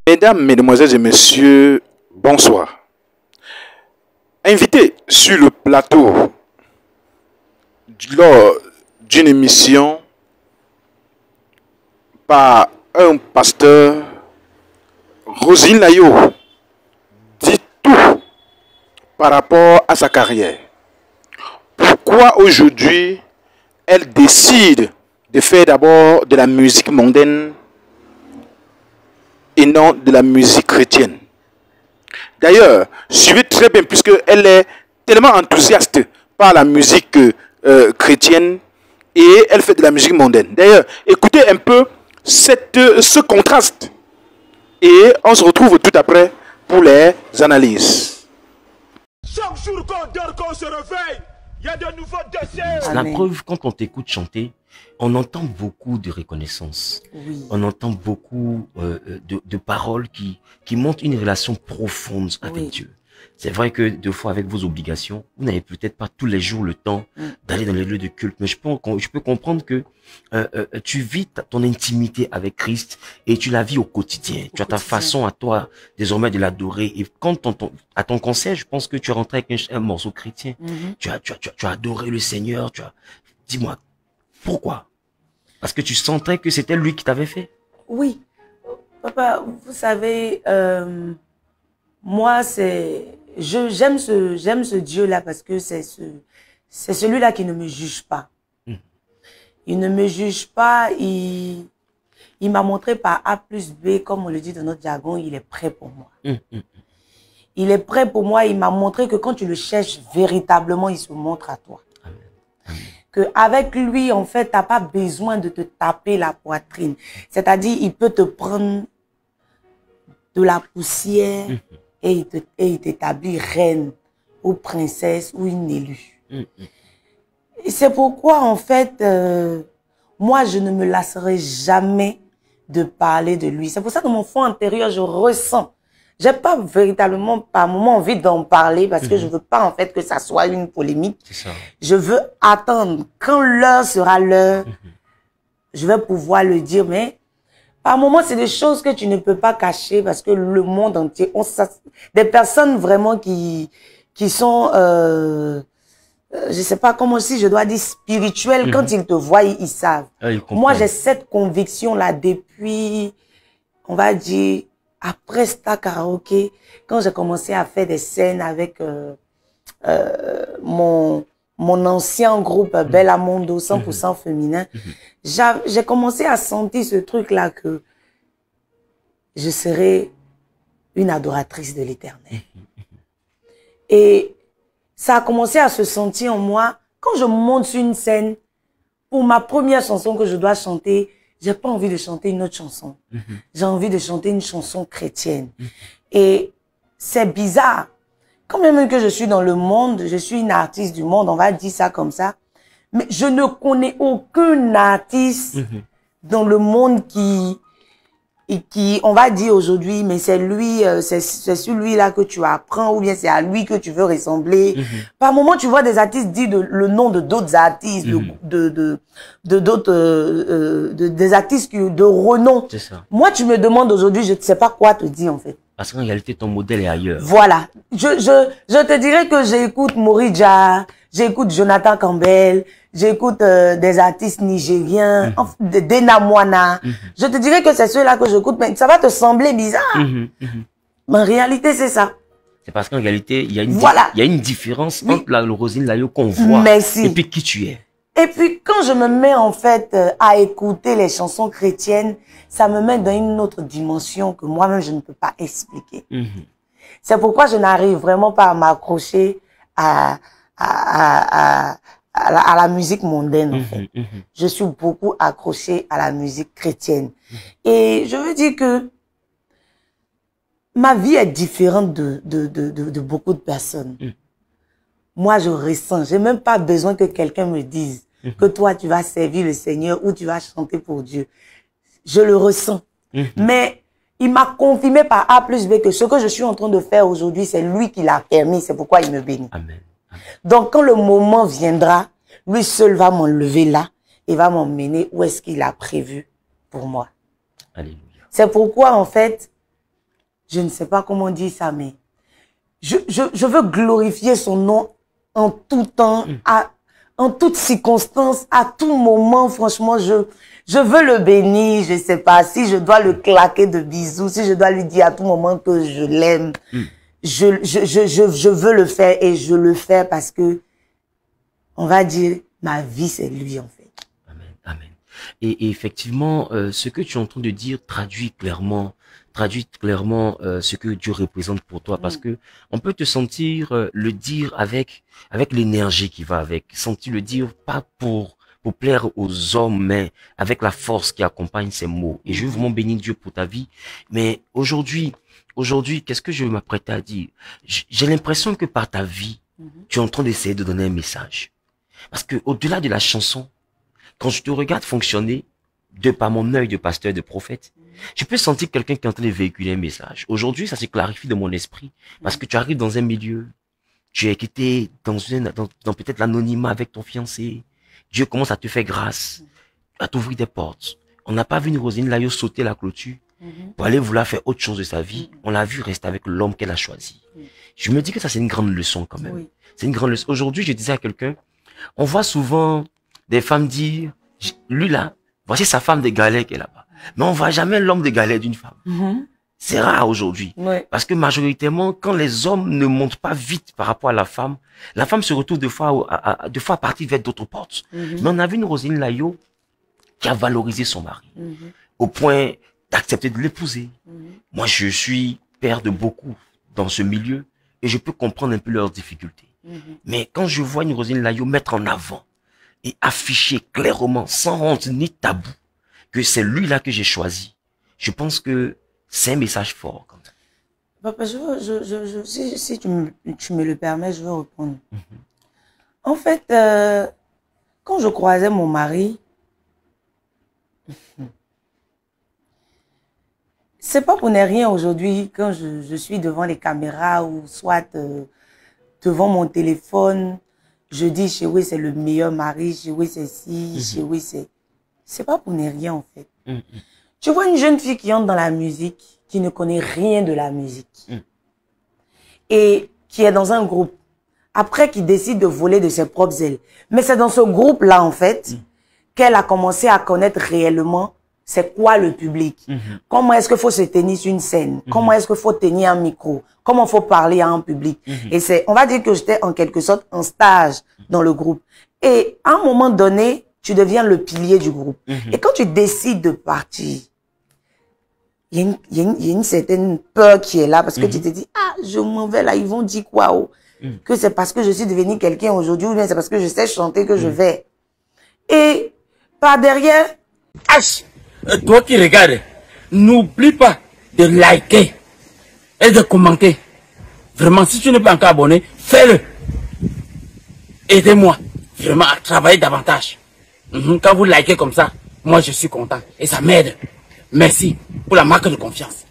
Mesdames, Mesdemoiselles et Messieurs, bonsoir. Invité sur le plateau lors d'une émission par un pasteur, Roselyne Layo, dit tout par rapport à sa carrière. Pourquoi aujourd'hui elle décide de faire d'abord de la musique mondaine et non de la musique chrétienne. D'ailleurs, suivez très bien puisqu'elle est tellement enthousiaste par la musique chrétienne et elle fait de la musique mondaine. D'ailleurs, écoutez un peu ce contraste et on se retrouve tout après pour les analyses. Chaque jour qu'on dort, qu'on se réveille, il y a de nouveaux décès. La preuve, quand on t'écoute chanter, on entend beaucoup de reconnaissance. Oui. On entend beaucoup de paroles qui montrent une relation profonde avec Dieu. C'est vrai que deux fois avec vos obligations, vous n'avez peut-être pas tous les jours le temps d'aller dans les lieux de culte. Mais je peux comprendre que tu vis ton intimité avec Christ et tu la vis au quotidien. Tu as ta façon à toi désormais de l'adorer. Et quand à ton concert, je pense que tu es rentré avec un morceau chrétien. Tu as adoré le Seigneur. Dis-moi, pourquoi? Parce que tu sentais que c'était lui qui t'avait fait? Oui. Papa, vous savez, moi, j'aime ce Dieu-là parce que c'est celui-là qui ne me juge pas. Il ne me juge pas, il m'a montré par A plus B, comme on le dit dans notre jargon, il est prêt pour moi. Il est prêt pour moi, il m'a montré que quand tu le cherches véritablement, il se montre à toi. Qu'avec lui, en fait, tu n'as pas besoin de te taper la poitrine. C'est-à-dire, il peut te prendre de la poussière et il t'établit reine ou princesse ou une élue. Et c'est pourquoi, en fait, moi, je ne me lasserai jamais de parler de lui. C'est pour ça que mon fond intérieur, je ressens. J'ai pas véritablement, par moment, envie d'en parler parce que je veux pas, en fait, que ça soit une polémique. C'est ça. Je veux attendre. Quand l'heure sera l'heure, je vais pouvoir le dire. Mais par moment, c'est des choses que tu ne peux pas cacher parce que le monde entier, des personnes vraiment qui sont, je sais pas comment si je dois dire spirituelles, quand ils te voient, ils savent. Moi, j'ai cette conviction-là depuis, on va dire, après Star Karaoke, quand j'ai commencé à faire des scènes avec mon ancien groupe Bella Mondo 100% féminin, j'ai commencé à sentir ce truc-là que je serai une adoratrice de l'Éternel. Et ça a commencé à se sentir en moi quand je monte sur une scène pour ma première chanson que je dois chanter. J'ai pas envie de chanter une autre chanson. J'ai envie de chanter une chanson chrétienne. Et c'est bizarre. Quand même que je suis dans le monde, je suis une artiste du monde, on va dire ça comme ça. Mais je ne connais aucun artiste dans le monde qui, on va dire aujourd'hui, mais c'est lui, c'est celui-là que tu apprends ou bien c'est à lui que tu veux ressembler. Par moment, tu vois des artistes dire le nom de d'autres artistes, des artistes de renom. C'est ça. Moi, tu me demandes aujourd'hui, je ne sais pas quoi te dire en fait. Parce qu'en réalité, ton modèle est ailleurs. Voilà. Je te dirais que j'écoute Morija, j'écoute Jonathan Campbell, j'écoute des artistes nigériens, Dena Moana. Je te dirais que c'est ceux-là que j'écoute, mais ça va te sembler bizarre. Mais en réalité, c'est ça. C'est parce qu'en réalité, il y a une différence entre le Roselyne Layo qu'on voit et puis qui tu es. Et puis, quand je me mets en fait à écouter les chansons chrétiennes, ça me met dans une autre dimension que moi-même, je ne peux pas expliquer. C'est pourquoi je n'arrive vraiment pas à m'accrocher à la musique mondaine, en fait. Je suis beaucoup accrochée à la musique chrétienne. Et je veux dire que ma vie est différente de beaucoup de personnes. Moi, je ressens. J'ai même pas besoin que quelqu'un me dise que toi, tu vas servir le Seigneur ou tu vas chanter pour Dieu. Je le ressens. Mais il m'a confirmé par A plus B que ce que je suis en train de faire aujourd'hui, c'est lui qui l'a permis. C'est pourquoi il me bénit. Amen. Donc, quand le moment viendra, lui seul va m'enlever là et va m'emmener où est-ce qu'il a prévu pour moi. Alléluia. C'est pourquoi, en fait, je ne sais pas comment dire ça, mais je veux glorifier son nom en tout temps, en toutes circonstances, à tout moment. Franchement, je veux le bénir, je sais pas, si je dois le claquer de bisous, si je dois lui dire à tout moment que je l'aime, je veux le faire et je le fais parce que, on va dire, ma vie, c'est lui, en fait. Amen, amen. Et effectivement, ce que tu es en train de dire traduit clairement ce que Dieu représente pour toi, parce que on peut te sentir le dire avec l'énergie qui va avec, sentir le dire pas pour plaire aux hommes, mais avec la force qui accompagne ces mots. Et je veux vraiment bénir Dieu pour ta vie. Mais aujourd'hui, qu'est-ce que je m'apprête à dire? J'ai l'impression que par ta vie, tu es en train d'essayer de donner un message. Parce que au-delà de la chanson, quand je te regarde fonctionner, de par mon œil de pasteur, de prophète, je peux sentir quelqu'un qui est en train de véhiculer un message. Aujourd'hui, ça se clarifie de mon esprit, parce que tu arrives dans un milieu, tu es quitté dans peut-être l'anonymat avec ton fiancé. Dieu commence à te faire grâce, à t'ouvrir des portes. On n'a pas vu une Roselyne Layo sauter la clôture pour aller vouloir faire autre chose de sa vie. On l'a vu rester avec l'homme qu'elle a choisi. Je me dis que ça, c'est une grande leçon quand même. C'est une grande leçon. Aujourd'hui, je disais à quelqu'un, on voit souvent des femmes dire, lui là, voici sa femme de galère qui est là-bas. Mais on voit jamais l'homme de galère d'une femme. C'est rare aujourd'hui. Parce que majoritairement, quand les hommes ne montent pas vite par rapport à la femme se retrouve deux fois à partir vers d'autres portes. Mais on a vu une Roselyne Layo qui a valorisé son mari. Au point d'accepter de l'épouser. Moi, je suis père de beaucoup dans ce milieu et je peux comprendre un peu leurs difficultés. Mais quand je vois une Roselyne Layo mettre en avant et afficher clairement, sans honte ni tabou, que c'est lui-là que j'ai choisi, je pense que c'est un message fort. Comme ça. Papa, si tu me le permets, je veux répondre. En fait, quand je croisais mon mari, c'est pas pour ne rien aujourd'hui, quand je suis devant les caméras ou soit devant mon téléphone, je dis chérie, c'est le meilleur mari, chérie, c'est ci, chérie, c'est pas pour ne rien en fait. Tu vois une jeune fille qui entre dans la musique, qui ne connaît rien de la musique et qui est dans un groupe, après qui décide de voler de ses propres ailes. Mais c'est dans ce groupe-là en fait qu'elle a commencé à connaître réellement c'est quoi le public, comment est-ce qu'il faut se tenir sur une scène, comment est-ce qu'il faut tenir un micro, comment il faut parler à un public. Et c'est, on va dire que j'étais en quelque sorte en stage dans le groupe. Et à un moment donné, tu deviens le pilier du groupe. Et quand tu décides de partir, il y a une certaine peur qui est là parce que tu te dis, ah, je m'en vais là, ils vont dire quoi, oh? Que c'est parce que je suis devenu quelqu'un aujourd'hui ou bien c'est parce que je sais chanter que je vais. Et par derrière, H, toi qui regardes, n'oublie pas de liker et de commenter. Vraiment, si tu n'es pas encore abonné, fais-le. Aidez-moi vraiment à travailler davantage. Quand vous likez comme ça, moi je suis content et ça m'aide. Merci pour la marque de confiance.